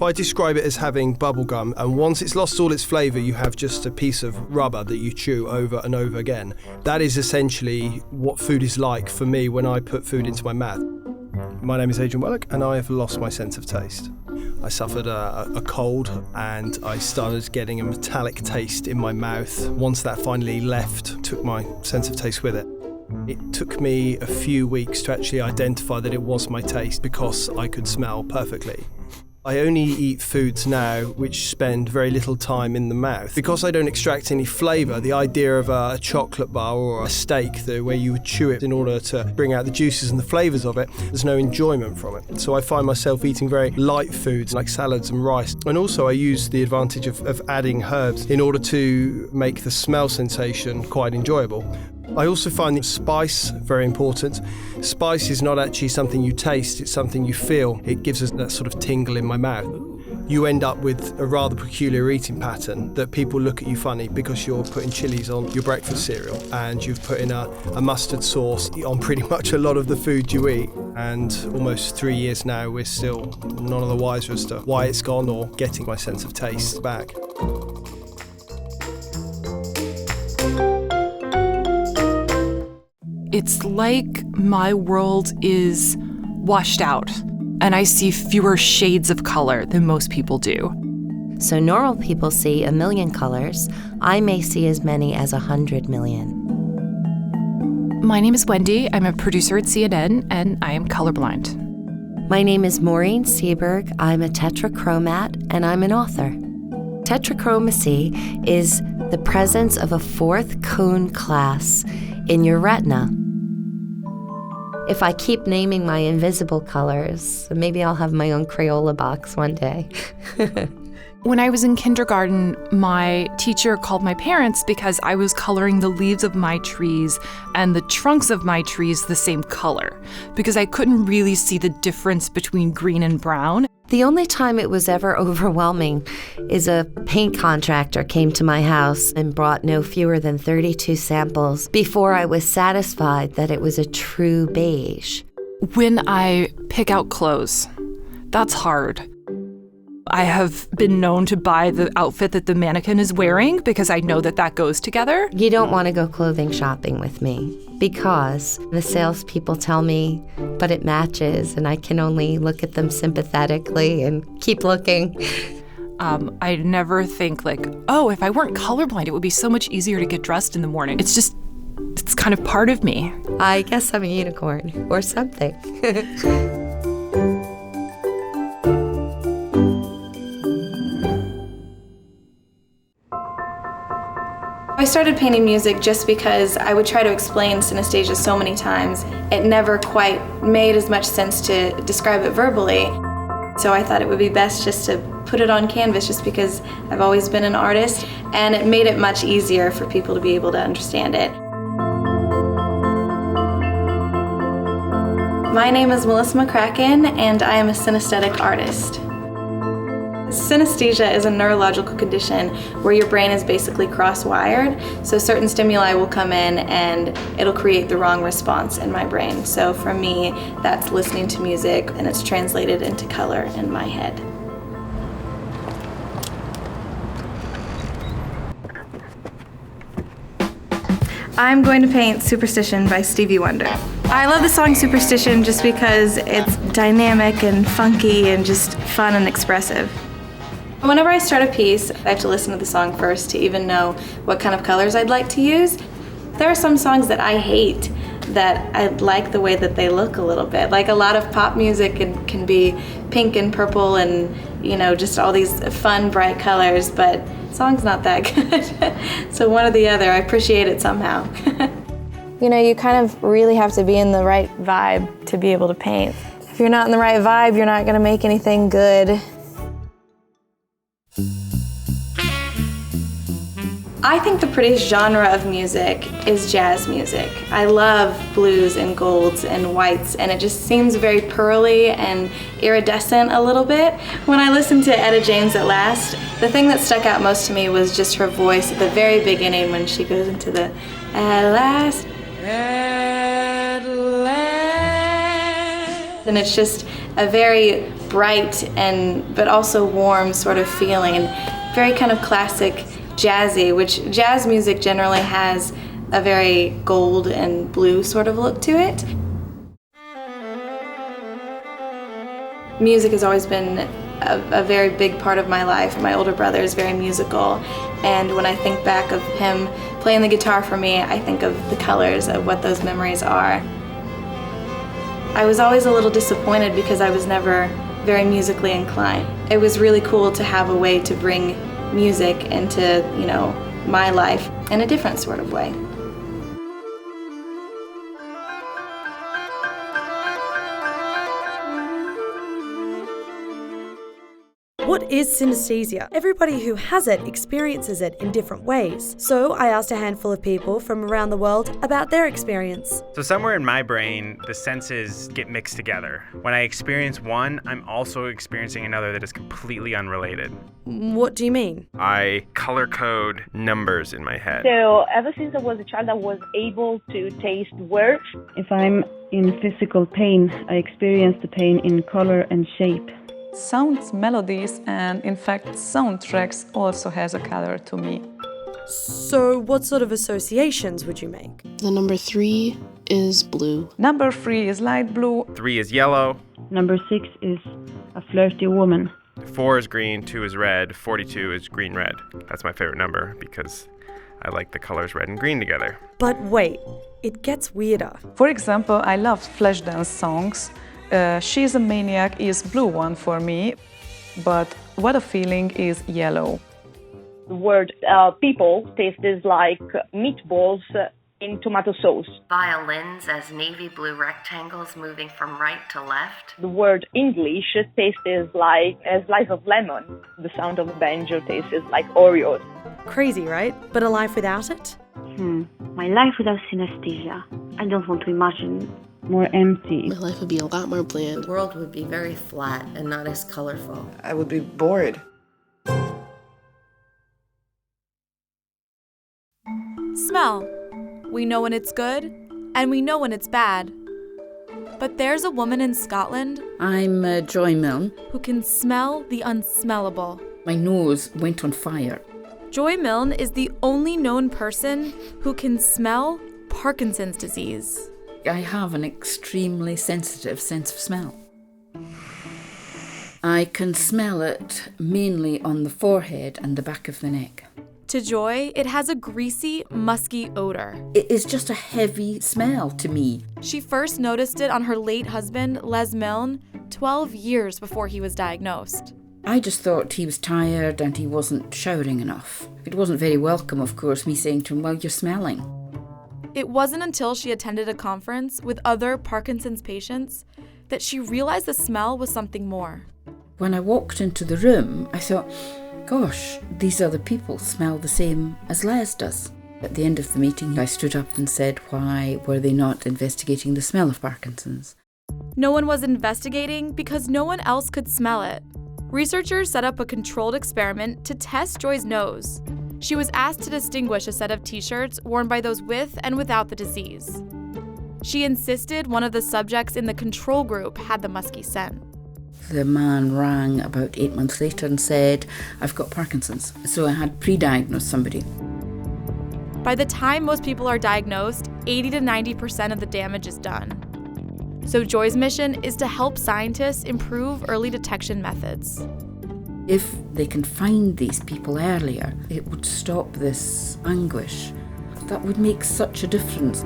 I describe it as having bubblegum, and once it's lost all its flavour, you have just a piece of rubber that you chew over and over again. That is essentially what food is like for me when I put food into my mouth. My name is Adrian Wellock, and I have lost my sense of taste. I suffered a cold, and I started getting a metallic taste in my mouth. Once that finally left, took my sense of taste with it. It took me a few weeks to actually identify that it was my taste because I could smell perfectly. I only eat foods now which spend very little time in the mouth. Because I don't extract any flavour, the idea of a chocolate bar or a steak where you would chew it in order to bring out the juices and the flavours of it, there's no enjoyment from it. So I find myself eating very light foods like salads and rice. And also I use the advantage of adding herbs in order to make the smell sensation quite enjoyable. I also find spice very important. Spice is not actually something you taste, it's something you feel. It gives us that sort of tingle in my mouth. You end up with a rather peculiar eating pattern that people look at you funny because you're putting chilies on your breakfast cereal and you've put in a mustard sauce on pretty much a lot of the food you eat. And almost 3 years now, we're still none of the wiser as to why it's gone or getting my sense of taste back. It's like my world is washed out, and I see fewer shades of color than most people do. So normal people see 1 million colors. I may see as many as 100 million. My name is Wendy. I'm a producer at CNN, and I am colorblind. My name is Maureen Seberg. I'm a tetrachromat, and I'm an author. Tetrachromacy is the presence of a fourth cone class in your retina. If I keep naming my invisible colors, maybe I'll have my own Crayola box one day. When I was in kindergarten, my teacher called my parents because I was coloring the leaves of my trees and the trunks of my trees the same color, because I couldn't really see the difference between green and brown. The only time it was ever overwhelming is a paint contractor came to my house and brought no fewer than 32 samples before I was satisfied that it was a true beige. When I pick out clothes, that's hard. I have been known to buy the outfit that the mannequin is wearing because I know that goes together. You don't want to go clothing shopping with me because the salespeople tell me, but it matches, and I can only look at them sympathetically and keep looking. I never think like, oh, if I weren't colorblind, it would be so much easier to get dressed in the morning. It's kind of part of me. I guess I'm a unicorn or something. I started painting music just because I would try to explain synesthesia so many times. It never quite made as much sense to describe it verbally. So I thought it would be best just to put it on canvas just because I've always been an artist, and it made it much easier for people to be able to understand it. My name is Melissa McCracken, and I am a synesthetic artist. Synesthesia is a neurological condition where your brain is basically cross-wired, so certain stimuli will come in and it'll create the wrong response in my brain. So for me, that's listening to music, and it's translated into color in my head. I'm going to paint Superstition by Stevie Wonder. I love the song Superstition just because it's dynamic and funky and just fun and expressive. Whenever I start a piece, I have to listen to the song first to even know what kind of colors I'd like to use. There are some songs that I hate that I like the way that they look a little bit. Like a lot of pop music can be pink and purple and, just all these fun, bright colors, but the song's not that good. So one or the other, I appreciate it somehow. You kind of really have to be in the right vibe to be able to paint. If you're not in the right vibe, you're not gonna make anything good. I think the prettiest genre of music is jazz music. I love blues and golds and whites, and it just seems very pearly and iridescent a little bit. When I listened to Etta James at last, the thing that stuck out most to me was just her voice at the very beginning when she goes into the at last. At last. And it's just a very bright but also warm sort of feeling, and very kind of classic jazzy, which jazz music generally has a very gold and blue sort of look to it. Music has always been a very big part of my life. My older brother is very musical, and when I think back of him playing the guitar for me, I think of the colors of what those memories are. I was always a little disappointed because I was never very musically inclined. It was really cool to have a way to bring music into, my life in a different sort of way. What is synesthesia? Everybody who has it experiences it in different ways. So I asked a handful of people from around the world about their experience. So somewhere in my brain, the senses get mixed together. When I experience one, I'm also experiencing another that is completely unrelated. What do you mean? I color code numbers in my head. So ever since I was a child, I was able to taste words. If I'm in physical pain, I experience the pain in color and shape. Sounds, melodies, and in fact soundtracks also has a color to me. So what sort of associations would you make? The number 3 is blue. Number 3 is light blue. 3 is yellow. Number 6 is a flirty woman. 4 is green, 2 is red, 42 is green-red. That's my favorite number because I like the colors red and green together. But wait, it gets weirder. For example, I love Flashdance songs. She's a Maniac is blue one for me, but What a Feeling is yellow. The word people tastes like meatballs in tomato sauce. Violins as navy blue rectangles moving from right to left. The word English tastes like a slice of lemon. The sound of a banjo tastes like Oreos. Crazy, right? But a life without it? My life without synesthesia. I don't want to imagine. More empty. My life would be a lot more bland. The world would be very flat and not as colorful. I would be bored. Smell. We know when it's good, and we know when it's bad. But there's a woman in Scotland. I'm Joy Milne. Who can smell the unsmellable. My nose went on fire. Joy Milne is the only known person who can smell Parkinson's disease. I have an extremely sensitive sense of smell. I can smell it mainly on the forehead and the back of the neck. To Joy, it has a greasy, musky odor. It is just a heavy smell to me. She first noticed it on her late husband, Les Milne, 12 years before he was diagnosed. I just thought he was tired and he wasn't showering enough. It wasn't very welcome, of course, me saying to him, well, you're smelling. It wasn't until she attended a conference with other Parkinson's patients that she realized the smell was something more. When I walked into the room, I thought, gosh, these other people smell the same as Les does. At the end of the meeting, I stood up and said, why were they not investigating the smell of Parkinson's? No one was investigating because no one else could smell it. Researchers set up a controlled experiment to test Joy's nose. She was asked to distinguish a set of t-shirts worn by those with and without the disease. She insisted one of the subjects in the control group had the musky scent. The man rang about 8 months later and said, I've got Parkinson's. So I had pre-diagnosed somebody. By the time most people are diagnosed, 80 to 90% of the damage is done. So Joy's mission is to help scientists improve early detection methods. If they can find these people earlier, it would stop this anguish. That would make such a difference.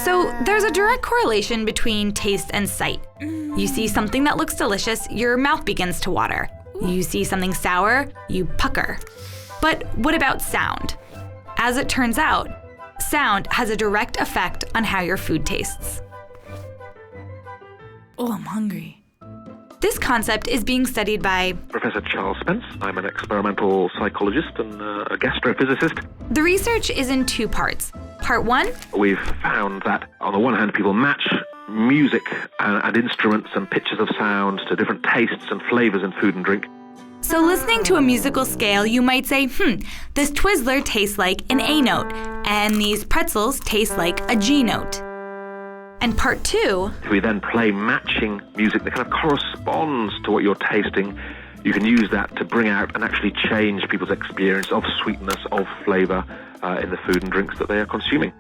So there's a direct correlation between taste and sight. You see something that looks delicious, your mouth begins to water. You see something sour, you pucker. But what about sound? As it turns out, sound has a direct effect on how your food tastes. Oh, I'm hungry. This concept is being studied by Professor Charles Spence. I'm an experimental psychologist and a gastrophysicist. The research is in 2 parts. Part 1. We've found that, on the one hand, people match music and instruments and pitches of sound to different tastes and flavors in food and drink. So listening to a musical scale, you might say, this Twizzler tastes like an A note, and these pretzels taste like a G note. And part 2, if we then play matching music that kind of corresponds to what you're tasting, you can use that to bring out and actually change people's experience of sweetness, of flavor in the food and drinks that they are consuming.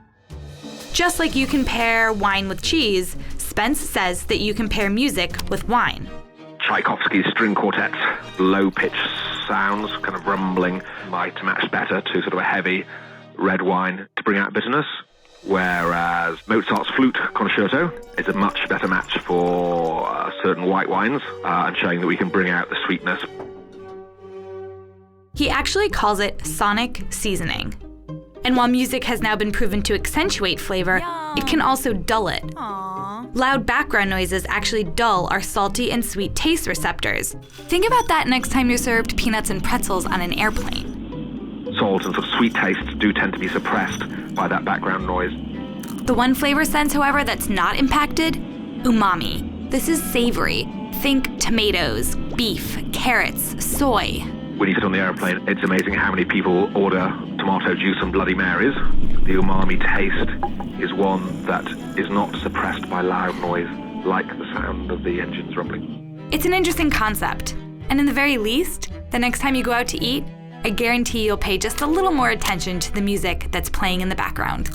Just like you can pair wine with cheese, Spence says that you can pair music with wine. Tchaikovsky's string quartets, low-pitched sounds, kind of rumbling, might match better to sort of a heavy red wine to bring out bitterness, whereas Mozart's flute concerto is a much better match for certain white wines and showing that we can bring out the sweetness. He actually calls it sonic seasoning. And while music has now been proven to accentuate flavor, it can also dull it. Loud background noises actually dull our salty and sweet taste receptors. Think about that next time you're served peanuts and pretzels on an airplane. Salt and sort of sweet tastes do tend to be suppressed by that background noise. The one flavor sense, however, that's not impacted? Umami. This is savory. Think tomatoes, beef, carrots, soy. When you sit on the airplane, it's amazing how many people order tomato juice and Bloody Marys. The umami taste is one that is not suppressed by loud noise, like the sound of the engines rumbling. It's an interesting concept. And in the very least, the next time you go out to eat, I guarantee you'll pay just a little more attention to the music that's playing in the background.